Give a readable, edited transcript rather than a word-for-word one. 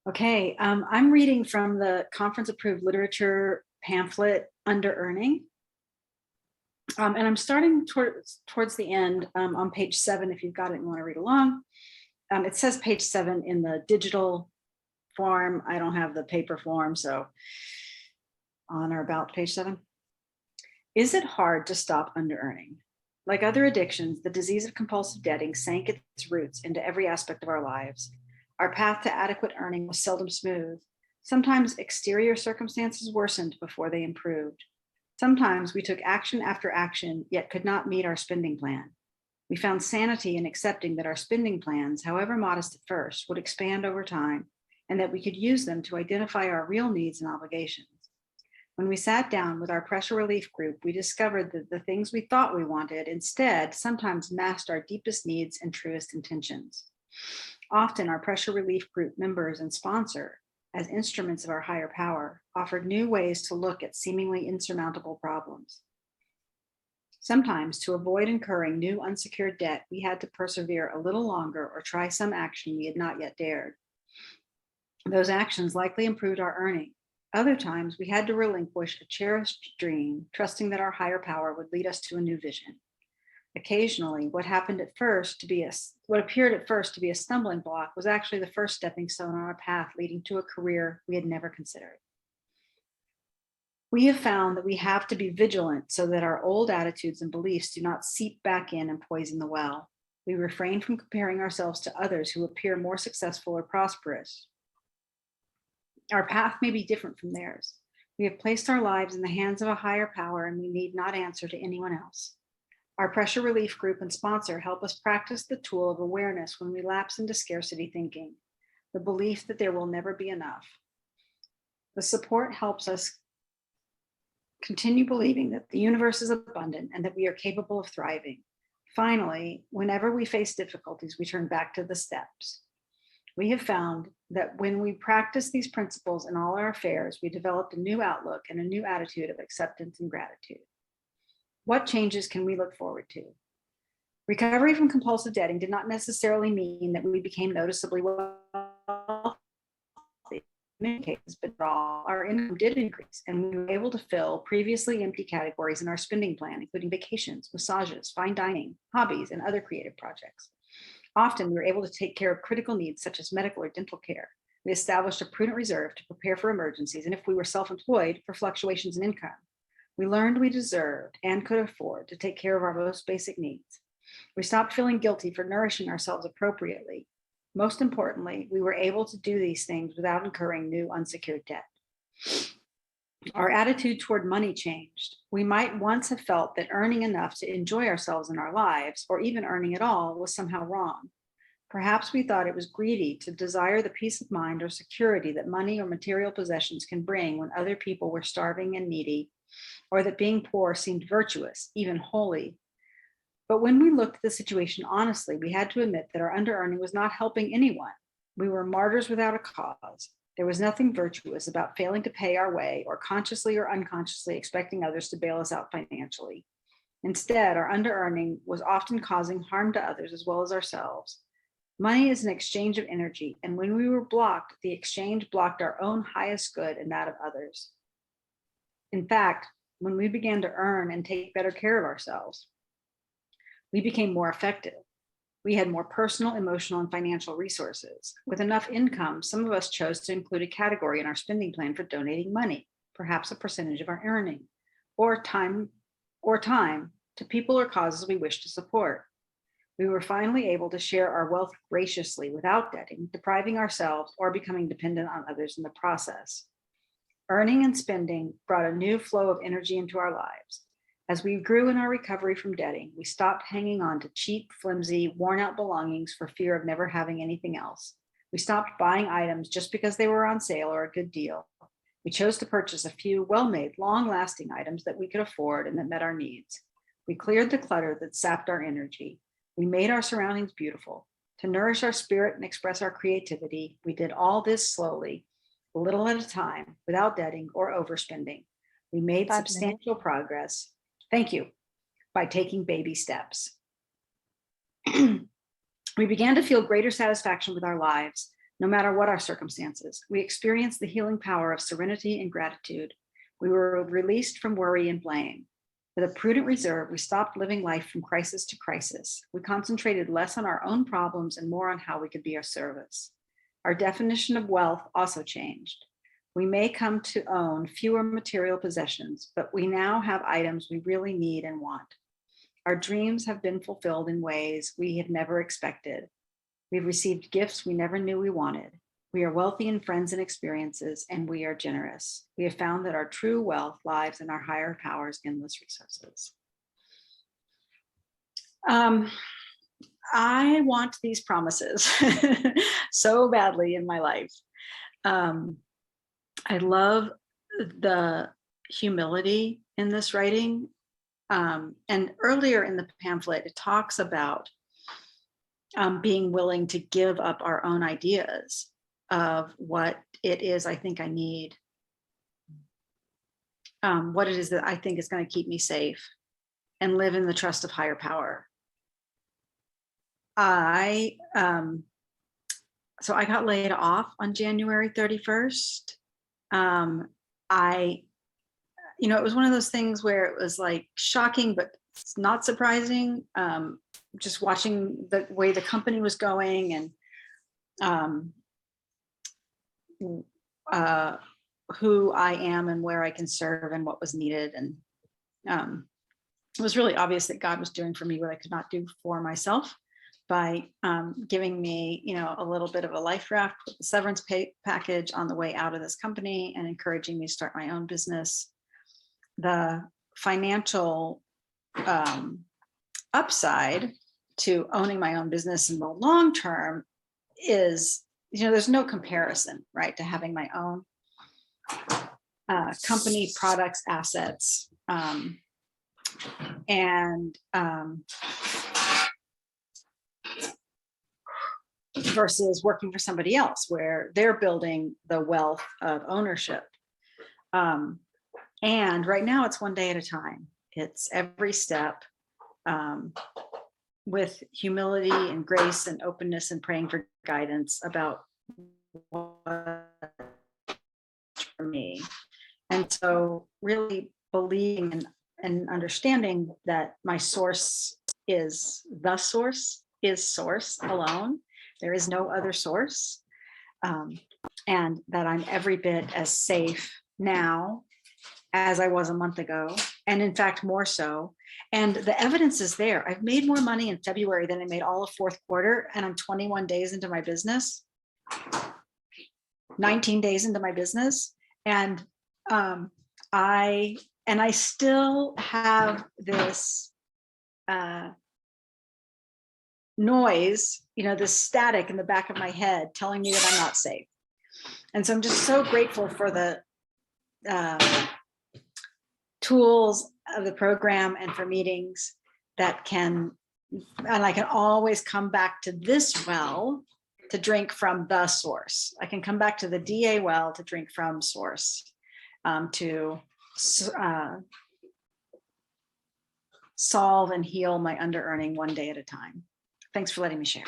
Okay, I'm reading from the conference-approved literature pamphlet, Underearning. And I'm starting towards the end on page 7, if you've got it and want to read along. It says page 7 in the digital form. I don't have the paper form, so on or about page 7. Is it hard to stop underearning? Like other addictions, the disease of compulsive debting sank its roots into every aspect of our lives. Our path to adequate earning was seldom smooth. Sometimes exterior circumstances worsened before they improved. Sometimes we took action after action, yet could not meet our spending plan. We found sanity in accepting that our spending plans, however modest at first, would expand over time, and that we could use them to identify our real needs and obligations. When we sat down with our pressure relief group, we discovered that the things we thought we wanted instead sometimes masked our deepest needs and truest intentions. Often, our pressure relief group members and sponsor, as instruments of our higher power, offered new ways to look at seemingly insurmountable problems. Sometimes, to avoid incurring new unsecured debt, we had to persevere a little longer or try some action we had not yet dared. Those actions likely improved our earning. Other times, we had to relinquish a cherished dream, trusting that our higher power would lead us to a new vision. Occasionally, what appeared at first to be a stumbling block was actually the first stepping stone on our path leading to a career we had never considered. We have found that we have to be vigilant so that our old attitudes and beliefs do not seep back in and poison the well. We refrain from comparing ourselves to others who appear more successful or prosperous. Our path may be different from theirs. We have placed our lives in the hands of a higher power, and we need not answer to anyone else. Our pressure relief group and sponsor help us practice the tool of awareness when we lapse into scarcity thinking, the belief that there will never be enough. The support helps us continue believing that the universe is abundant and that we are capable of thriving. Finally, whenever we face difficulties, we turn back to the steps. We have found that when we practice these principles in all our affairs, we developed a new outlook and a new attitude of acceptance and gratitude. What changes can we look forward to? Recovery from compulsive debting did not necessarily mean that we became noticeably wealthy. In many cases, but our income did increase, and we were able to fill previously empty categories in our spending plan, including vacations, massages, fine dining, hobbies, and other creative projects. Often, we were able to take care of critical needs such as medical or dental care. We established a prudent reserve to prepare for emergencies, and if we were self-employed, for fluctuations in income. We learned we deserved and could afford to take care of our most basic needs. We stopped feeling guilty for nourishing ourselves appropriately. Most importantly, we were able to do these things without incurring new unsecured debt. Our attitude toward money changed. We might once have felt that earning enough to enjoy ourselves in our lives, or even earning at all, was somehow wrong. Perhaps we thought it was greedy to desire the peace of mind or security that money or material possessions can bring when other people were starving and needy, or that being poor seemed virtuous, even holy. But when we looked at the situation honestly, we had to admit that our underearning was not helping anyone. We were martyrs without a cause. There was nothing virtuous about failing to pay our way or consciously or unconsciously expecting others to bail us out financially. Instead, our underearning was often causing harm to others as well as ourselves. Money is an exchange of energy, and when we were blocked, the exchange blocked our own highest good and that of others. In fact, when we began to earn and take better care of ourselves, we became more effective. We had more personal, emotional, and financial resources. With enough income, some of us chose to include a category in our spending plan for donating money, perhaps a percentage of our earning, or time to people or causes we wish to support. We were finally able to share our wealth graciously without debting, depriving ourselves, or becoming dependent on others in the process. Earning and spending brought a new flow of energy into our lives. As we grew in our recovery from debting, we stopped hanging on to cheap, flimsy, worn-out belongings for fear of never having anything else. We stopped buying items just because they were on sale or a good deal. We chose to purchase a few well-made, long-lasting items that we could afford and that met our needs. We cleared the clutter that sapped our energy. We made our surroundings beautiful. To nourish our spirit and express our creativity, we did all this slowly, a little at a time, without debting or overspending. We made substantial progress. Thank you. By taking baby steps. We began to feel greater satisfaction with our lives. No matter what our circumstances, we experience the healing power of serenity and gratitude. We were released from worry and blame. With a prudent reserve, we stopped living life from crisis to crisis. We concentrated less on our own problems and more on how we could be of service. Our definition of wealth also changed. We may come to own fewer material possessions, but we now have items we really need and want. Our dreams have been fulfilled in ways we had never expected. We've received gifts we never knew we wanted. We are wealthy in friends and experiences, and we are generous. We have found that our true wealth lies in our higher powers' endless resources. I want these promises so badly in my life. I love the humility in this writing. And earlier in the pamphlet, it talks about being willing to give up our own ideas of what it is I think I need, what it is that I think is going to keep me safe, and live in the trust of higher power. So I got laid off on January 31st. It was one of those things where it was like shocking, but it's not surprising. Just watching the way the company was going and who I am and where I can serve and what was needed. And it was really obvious that God was doing for me what I could not do for myself by giving me, a little bit of a life raft with the severance pay package on the way out of this company and encouraging me to start my own business. The financial upside to owning my own business in the long term is, there's no comparison, right, to having my own company, products, assets, versus working for somebody else where they're building the wealth of ownership. And right now it's one day at a time. It's every step with humility and grace and openness and praying for guidance about what for me. And so really believing and understanding that my source is the source, is source alone. There is no other source. And that I'm every bit as safe now as I was a month ago, and in fact, more so. And the evidence is there. I've made more money in February than I made all of fourth quarter, and I'm 21 days into my business, 19 days into my business. And I still have this noise, this static in the back of my head telling me that I'm not safe. And so I'm just so grateful for the tools of the program and for meetings and I can always come back to this well to drink from the source. I can come back to the DA well to drink from source, to solve and heal my under-earning one day at a time. Thanks for letting me share.